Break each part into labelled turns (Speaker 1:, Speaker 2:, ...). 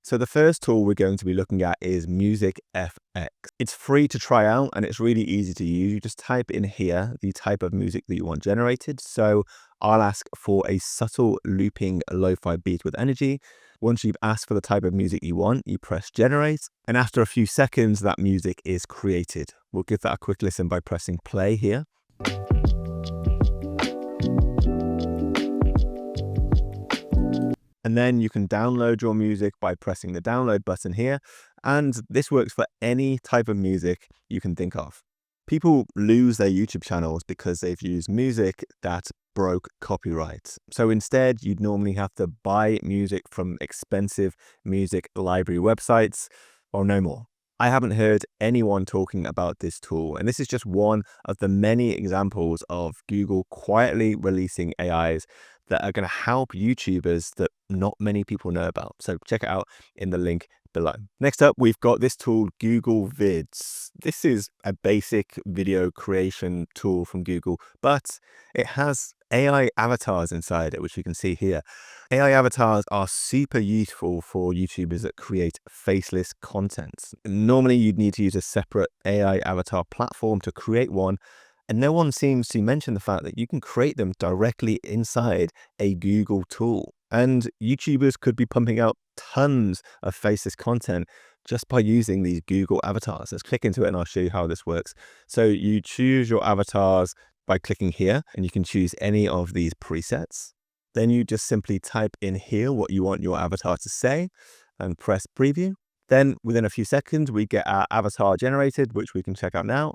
Speaker 1: So the first tool we're going to be looking at is Music FX. It's free to try out and it's really easy to use. You just type in here the type of music that you want generated. So I'll ask for a subtle looping lo-fi beat with energy. Once you've asked for the type of music you want, you press generate. And after a few seconds, that music is created. We'll give that a quick listen by pressing play here. And then you can download your music by pressing the download button here. And this works for any type of music you can think of. People lose their YouTube channels because they've used music that broke copyright. So instead, you'd normally have to buy music from expensive music library websites or no more. I haven't heard anyone talking about this tool, and this is just one of the many examples of Google quietly releasing AIs that are going to help YouTubers that not many people know about. So check it out in the link below. Next up, we've got this tool, Google Vids. This is a basic video creation tool from Google, but it has AI avatars inside it, which you can see here. AI avatars are super useful for YouTubers that create faceless content. Normally, you'd need to use a separate AI avatar platform to create one, and no one seems to mention the fact that you can create them directly inside a Google tool. And YouTubers could be pumping out tons of faceless content just by using these Google avatars. Let's click into it and I'll show you how this works. So you choose your avatars by clicking here, and you can choose any of these presets. Then you just simply type in here what you want your avatar to say and press preview. Then within a few seconds, we get our avatar generated, which we can check out now.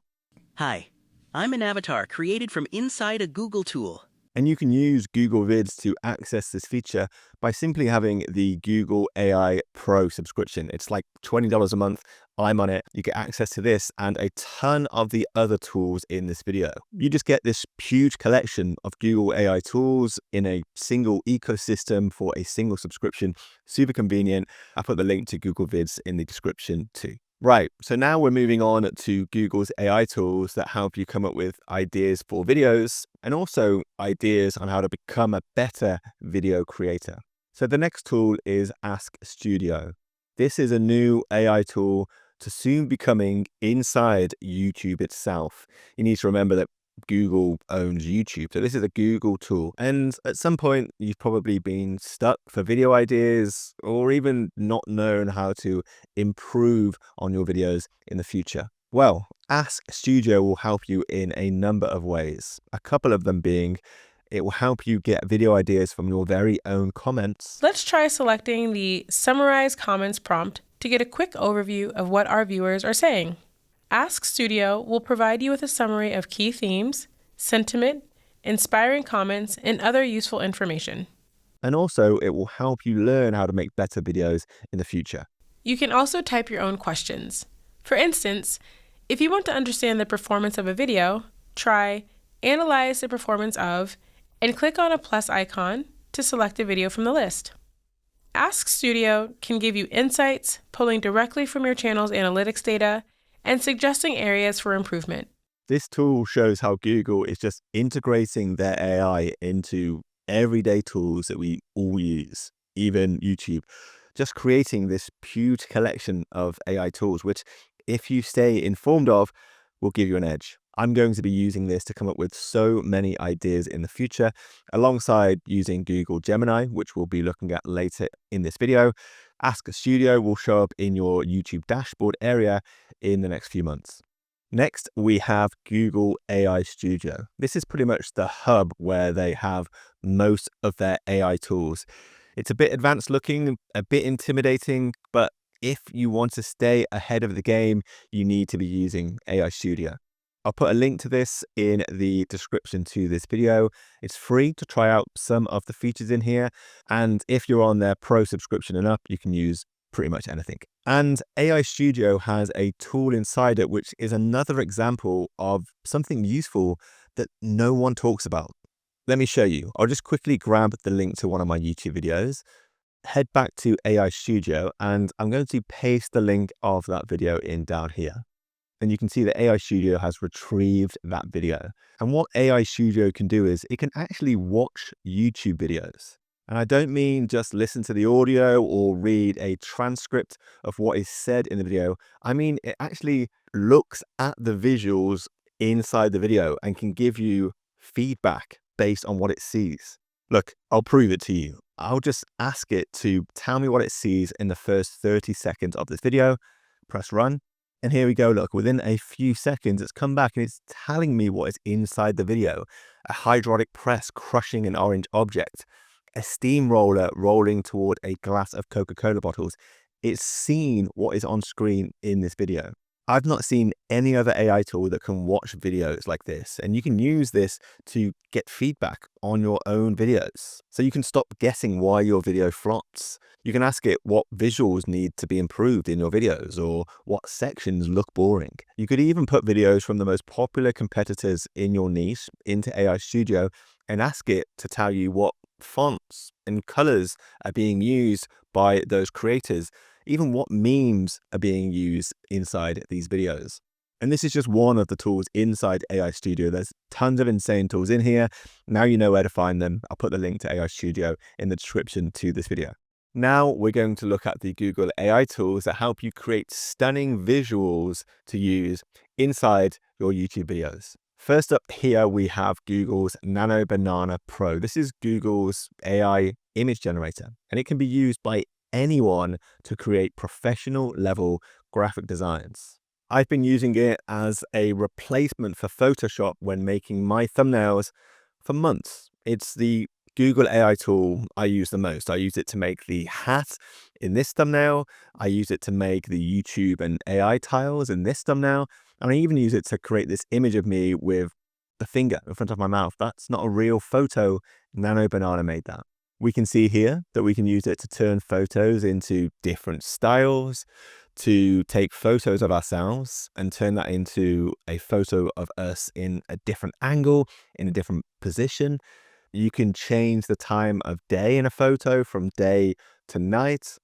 Speaker 2: Hi, I'm an avatar created from inside a Google tool.
Speaker 1: And you can use Google Vids to access this feature by simply having the Google AI Pro subscription. It's like $20 a month. I'm on it. You get access to this and a ton of the other tools in this video. You just get this huge collection of Google AI tools in a single ecosystem for a single subscription. Super convenient. I'll put the link to Google Vids in the description too. Right, so now we're moving on to Google's AI tools that help you come up with ideas for videos and also ideas on how to become a better video creator. So the next tool is Ask Studio. This is a new AI tool to soon be coming inside YouTube itself. You need to remember that Google owns YouTube. So this is a Google tool. And at some point, you've probably been stuck for video ideas or even not known how to improve on your videos in the future. Well, Ask Studio will help you in a number of ways. A couple of them being, it will help you get video ideas from your very own comments.
Speaker 3: Let's try selecting the Summarize Comments prompt to get a quick overview of what our viewers are saying. Ask Studio will provide you with a summary of key themes, sentiment, inspiring comments, and other useful information.
Speaker 1: And also, it will help you learn how to make better videos in the future.
Speaker 3: You can also type your own questions. For instance, if you want to understand the performance of a video, try Analyze the performance of, and click on a plus icon to select a video from the list. Ask Studio can give you insights, pulling directly from your channel's analytics data, and suggesting areas for improvement.
Speaker 1: This tool shows how Google is just integrating their AI into everyday tools that we all use, even YouTube. Just creating this huge collection of AI tools, which if you stay informed of, will give you an edge. I'm going to be using this to come up with so many ideas in the future, alongside using Google Gemini, which we'll be looking at later in this video. Ask Studio will show up in your YouTube dashboard area in the next few months. Next, we have Google AI Studio. This is pretty much the hub where they have most of their AI tools. It's a bit advanced looking, a bit intimidating, but if you want to stay ahead of the game, you need to be using AI Studio. I'll put a link to this in the description to this video. It's free to try out some of the features in here. And if you're on their Pro subscription and up, you can use pretty much anything. And AI Studio has a tool inside it, which is another example of something useful that no one talks about. Let me show you. I'll just quickly grab the link to one of my YouTube videos, head back to AI Studio, and I'm going to paste the link of that video in down here. And you can see that AI Studio has retrieved that video. And what AI Studio can do is it can actually watch YouTube videos. And I don't mean just listen to the audio or read a transcript of what is said in the video. I mean, it actually looks at the visuals inside the video and can give you feedback based on what it sees. Look, I'll prove it to you. I'll just ask it to tell me what it sees in the first 30 seconds of this video. Press run. And here we go. Look, within a few seconds, it's come back and it's telling me what is inside the video. A hydraulic press crushing an orange object. A steamroller rolling toward a glass of Coca-Cola bottles. It's seen what is on screen in this video. I've not seen any other AI tool that can watch videos like this, and you can use this to get feedback on your own videos. So you can stop guessing why your video flops. You can ask it what visuals need to be improved in your videos or what sections look boring. You could even put videos from the most popular competitors in your niche into AI Studio and ask it to tell you what fonts and colors are being used by those creators, even what memes are being used inside these videos. And this is just one of the tools inside AI Studio. There's tons of insane tools in here. Now you know where to find them. I'll put the link to AI Studio in the description to this video. Now we're going to look at the Google AI tools that help you create stunning visuals to use inside your YouTube videos. First up here, we have Google's Nano Banana Pro. This is Google's AI image generator, and it can be used by anyone to create professional level graphic designs. I've been using it as a replacement for Photoshop when making my thumbnails for months. It's the Google AI tool I use the most. I use it to make the hat in this thumbnail. I use it to make the YouTube and AI tiles in this thumbnail. And I even use it to create this image of me with the finger in front of my mouth. That's not a real photo. Nano Banana made that. We can see here that we can use it to turn photos into different styles, to take photos of ourselves and turn that into a photo of us in a different angle, in a different position. You can change the time of day in a photo from day to night.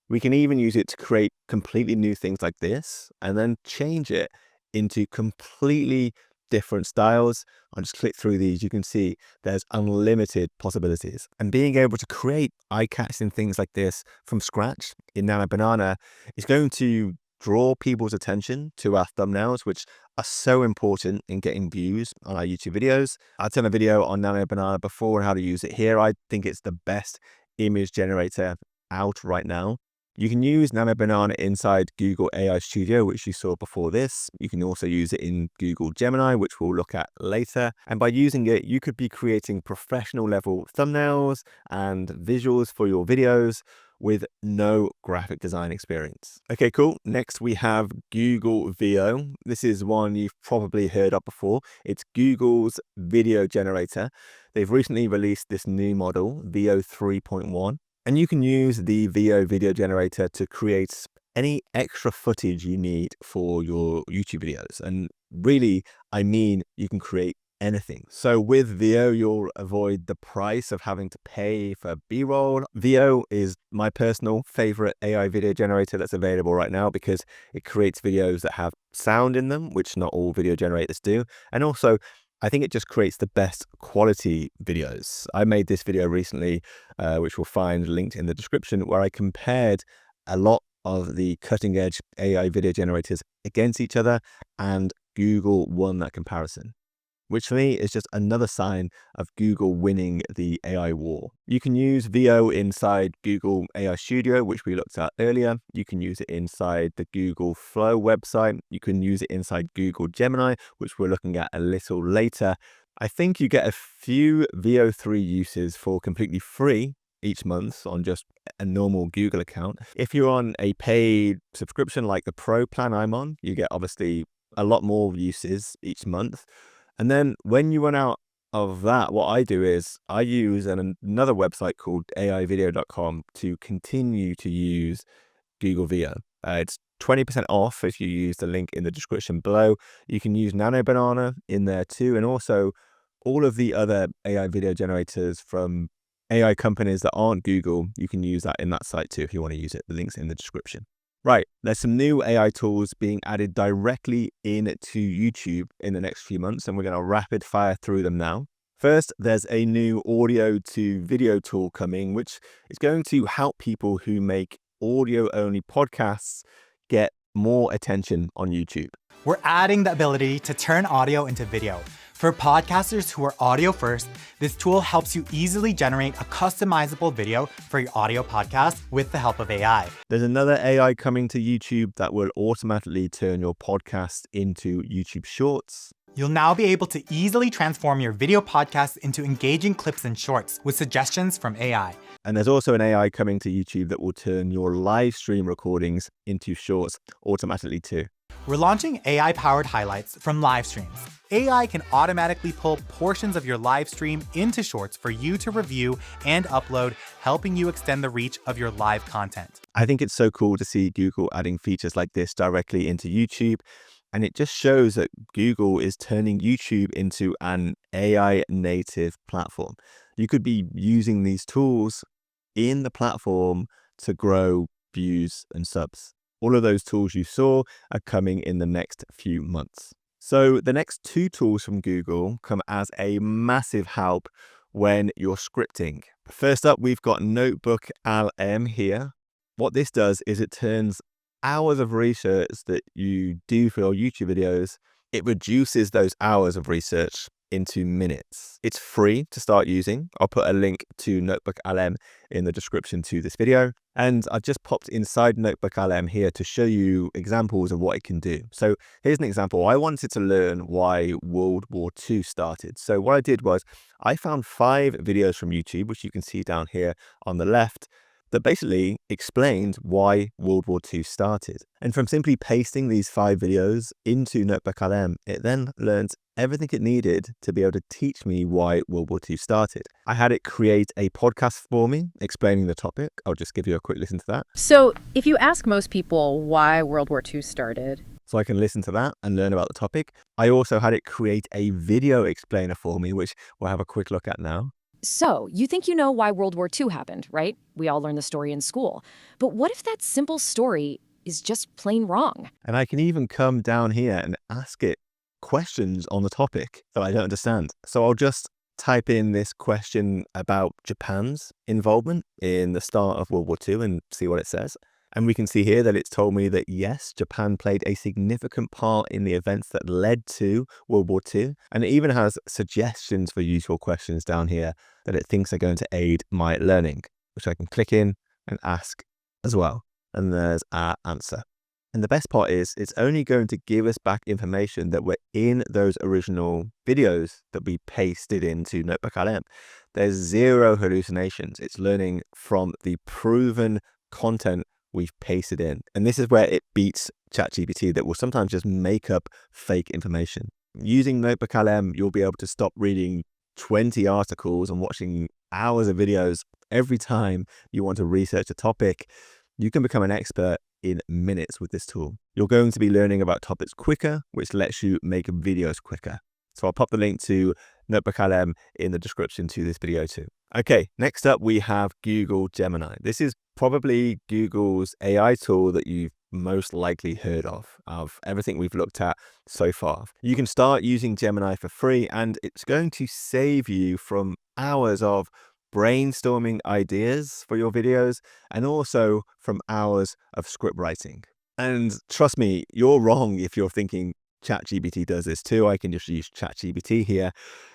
Speaker 1: We can even use it to create completely new things like this and then change it into completely different styles. I'll just click through these. You can see there's unlimited possibilities. And being able to create eye-catching things like this from scratch in Nano Banana is going to draw people's attention to our thumbnails, which are so important in getting views on our YouTube videos. I've done a video on Nano Banana before and how to use it here. I think it's the best image generator out right now. You can use Nano Banana inside Google AI Studio, which you saw before this. You can also use it in Google Gemini, which we'll look at later. And by using it, you could be creating professional level thumbnails and visuals for your videos with no graphic design experience. Okay, cool. Next, we have Google VO. This is one you've probably heard of before. It's Google's video generator. They've recently released this new model, VO 3.1. And you can use the VO video generator to create any extra footage you need for your YouTube videos. And really, I mean, you can create anything. So with VO, you'll avoid the price of having to pay for B-roll. VO is my personal favorite AI video generator that's available right now because it creates videos that have sound in them, which not all video generators do. And also, I think it just creates the best quality videos. I made this video recently, which we'll find linked in the description, where I compared a lot of the cutting edge AI video generators against each other, and Google won that comparison, which for me is just another sign of Google winning the AI war. You can use VO inside Google AI Studio, which we looked at earlier. You can use it inside the Google Flow website. You can use it inside Google Gemini, which we're looking at a little later. I think you get a few VO3 uses for completely free each month on just a normal Google account. If you're on a paid subscription like the Pro plan I'm on, you get obviously a lot more uses each month. And then when you run out of that, what I do is I use another website called aivideo.com to continue to use Google VO. It's 20% off if you use the link in the description below. You can use Nano Banana in there too. And also all of the other AI video generators from AI companies that aren't Google, you can use that in that site too if you want to use it. The link's in the description. Right, there's some new AI tools being added directly into YouTube in the next few months, and we're going to rapid fire through them now. First, there's a new audio to video tool coming, which is going to help people who make audio-only podcasts get more attention on YouTube.
Speaker 4: We're adding the ability to turn audio into video. For podcasters who are audio first, this tool helps you easily generate a customizable video for your audio podcast with the help of AI.
Speaker 1: There's another AI coming to YouTube that will automatically turn your podcast into YouTube Shorts.
Speaker 4: You'll now be able to easily transform your video podcasts into engaging clips and shorts with suggestions from AI.
Speaker 1: And there's also an AI coming to YouTube that will turn your live stream recordings into shorts automatically too.
Speaker 4: We're launching AI-powered highlights from live streams. AI can automatically pull portions of your live stream into shorts for you to review and upload, helping you extend the reach of your live content.
Speaker 1: I think it's so cool to see Google adding features like this directly into YouTube. And it just shows that Google is turning YouTube into an AI native platform. You could be using these tools in the platform to grow views and subs. All of those tools you saw are coming in the next few months. So the next two tools from Google come as a massive help when you're scripting. First up, we've got Notebook LM here. What this does is it turns hours of research that you do for your YouTube videos, it reduces those hours of research into minutes. It's free to start using. I'll put a link to Notebook LM in the description to this video. And I've just popped inside Notebook LM here to show you examples of what it can do. So here's an example. I wanted to learn why World War II started. So what I did was I found 5 videos from YouTube, which you can see down here on the left, that basically explained why World War II started. And from simply pasting these 5 videos into Notebook LM, it then learned everything it needed to be able to teach me why World War II started. I had it create a podcast for me explaining the topic. I'll just give you a quick listen to that.
Speaker 5: So if you ask most people why World War II started,
Speaker 1: So I can listen to that and learn about the topic. I also had it create a video explainer for me, which we'll have a quick look at now.
Speaker 5: so you think you know why World War II happened, right? We all learned the story in school. But what if that simple story is just plain wrong?
Speaker 1: And I can even come down here and ask it questions on the topic that I don't understand. So I'll just type in this question about Japan's involvement in the start of World War II and see what it says. And we can see here that it's told me that yes, Japan played a significant part in the events that led to World War II. And it even has suggestions for useful questions down here that it thinks are going to aid my learning, which I can click in and ask as well. And there's our answer. And the best part is it's only going to give us back information that were in those original videos that we pasted into Notebook LM. There's zero hallucinations. It's learning from the proven content we've pasted in. And this is where it beats ChatGPT that will sometimes just make up fake information. Using Notebook LM, you'll be able to stop reading 20 articles and watching hours of videos every time you want to research a topic. You can become an expert in minutes with this tool. You're going to be learning about topics quicker, which lets you make videos quicker. So I'll pop the link to Notebook LM in the description to this video too. Okay, next up we have Google Gemini. This is probably Google's AI tool that you've most likely heard of everything we've looked at so far. You can start using Gemini for free and it's going to save you from hours of brainstorming ideas for your videos and also from hours of script writing. And trust me, you're wrong if you're thinking ChatGPT does this too. I can just use ChatGPT here.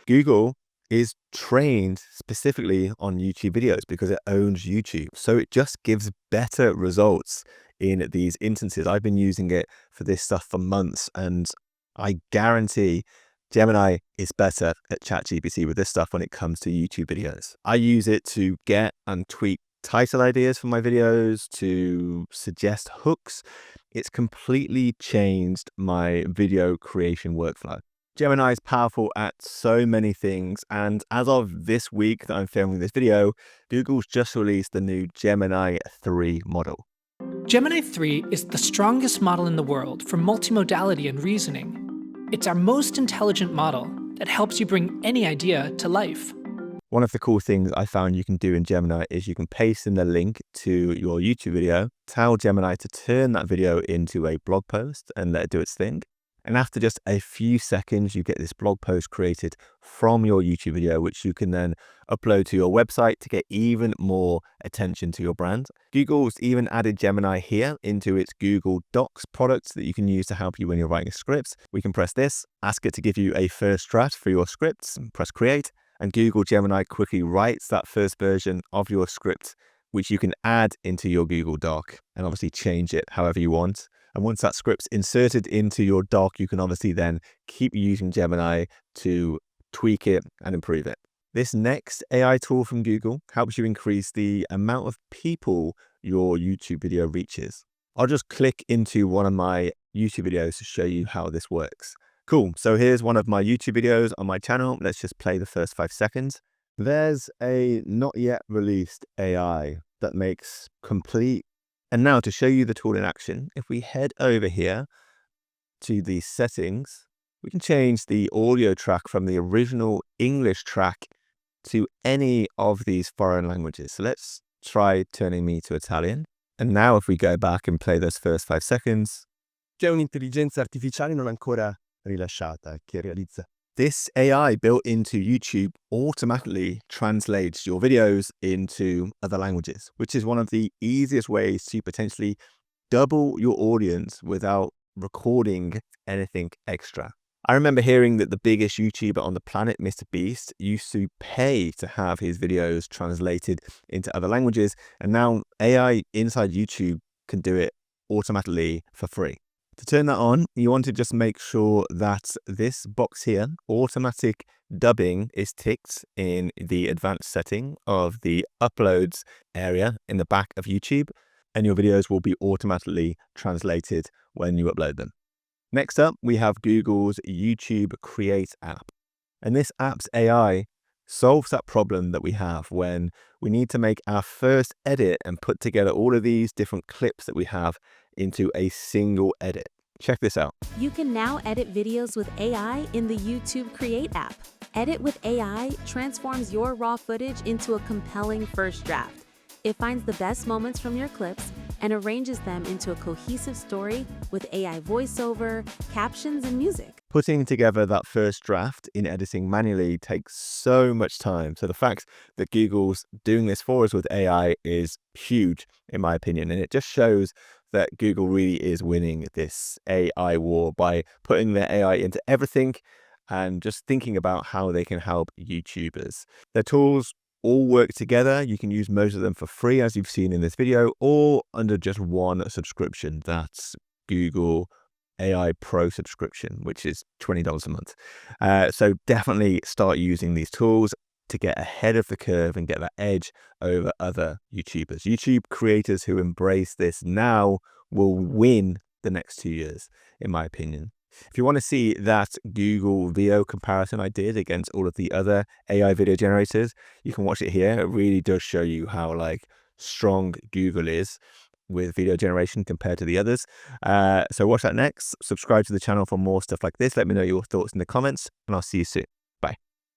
Speaker 1: Google is trained specifically on YouTube videos because it owns YouTube. So it just gives better results in these instances. I've been using it for this stuff for months and I guarantee Gemini is better at ChatGPT with this stuff when it comes to YouTube videos. I use it to get and tweak title ideas for my videos, to suggest hooks. It's completely changed my video creation workflow. Gemini is powerful at so many things, and as of this week that I'm filming this video, Google's just released the new Gemini 3 model.
Speaker 6: Gemini 3 is the strongest model in the world for multimodality and reasoning. It's our most intelligent model that helps you bring any idea to life.
Speaker 1: One of the cool things I found you can do in Gemini is you can paste in the link to your YouTube video, tell Gemini to turn that video into a blog post and let it do its thing. And after just a few seconds, you get this blog post created from your YouTube video, which you can then upload to your website to get even more attention to your brand. Google's even added Gemini here into its Google Docs product that you can use to help you when you're writing scripts. We can press this, ask it to give you a first draft for your scripts, and press create, and Google Gemini quickly writes that first version of your script, which you can add into your Google Doc and obviously change it however you want. And once that script's inserted into your doc, you can obviously then keep using Gemini to tweak it and improve it. This next AI tool from Google helps you increase the amount of people your YouTube video reaches. I'll just click into one of my YouTube videos to show you how this works. Cool, so here's one of my YouTube videos on my channel. Let's just play the first 5 seconds. There's a not yet released AI that makes complete. And now to show you the tool in action, if we head over here to the settings, we can change the audio track from the original English track to any of these foreign languages. So let's try turning me to Italian. And now if we go back and play those first 5 seconds.
Speaker 7: C'è un'intelligenza artificiale non ancora rilasciata che realizza.
Speaker 1: This AI built into YouTube automatically translates your videos into other languages, which is one of the easiest ways to potentially double your audience without recording anything extra. I remember hearing that the biggest YouTuber on the planet, Mr. Beast, used to pay to have his videos translated into other languages, and now AI inside YouTube can do it automatically for free. To turn that on, you want to just make sure that this box here, automatic dubbing, is ticked in the advanced setting of the uploads area in the back of YouTube, and your videos will be automatically translated when you upload them. Next up, we have Google's YouTube Create app. And this app's AI solves that problem that we have when we need to make our first edit and put together all of these different clips that we have into a single edit. Check this out.
Speaker 8: You can now edit videos with AI in the YouTube Create app. Edit with AI transforms your raw footage into a compelling first draft. It finds the best moments from your clips and arranges them into a cohesive story with AI voiceover, captions, and music.
Speaker 1: Putting together that first draft in editing manually takes so much time. So the fact that Google's doing this for us with AI is huge, in my opinion. And it just shows that Google really is winning this AI war by putting their AI into everything and just thinking about how they can help YouTubers. Their tools all work together. You can use most of them for free, as you've seen in this video, or under just one subscription. That's Google AI Pro subscription, which is $20 a month. So definitely start using these tools to get ahead of the curve and get that edge over other YouTubers. YouTube creators who embrace this now will win the next 2 years, in my opinion. If you want to see that Google video comparison I did against all of the other AI video generators, you can watch it here. It really does show you how strong Google is with video generation compared to the others. So watch that next. Subscribe to the channel for more stuff like this. Let me know your thoughts in the comments, and I'll see you soon.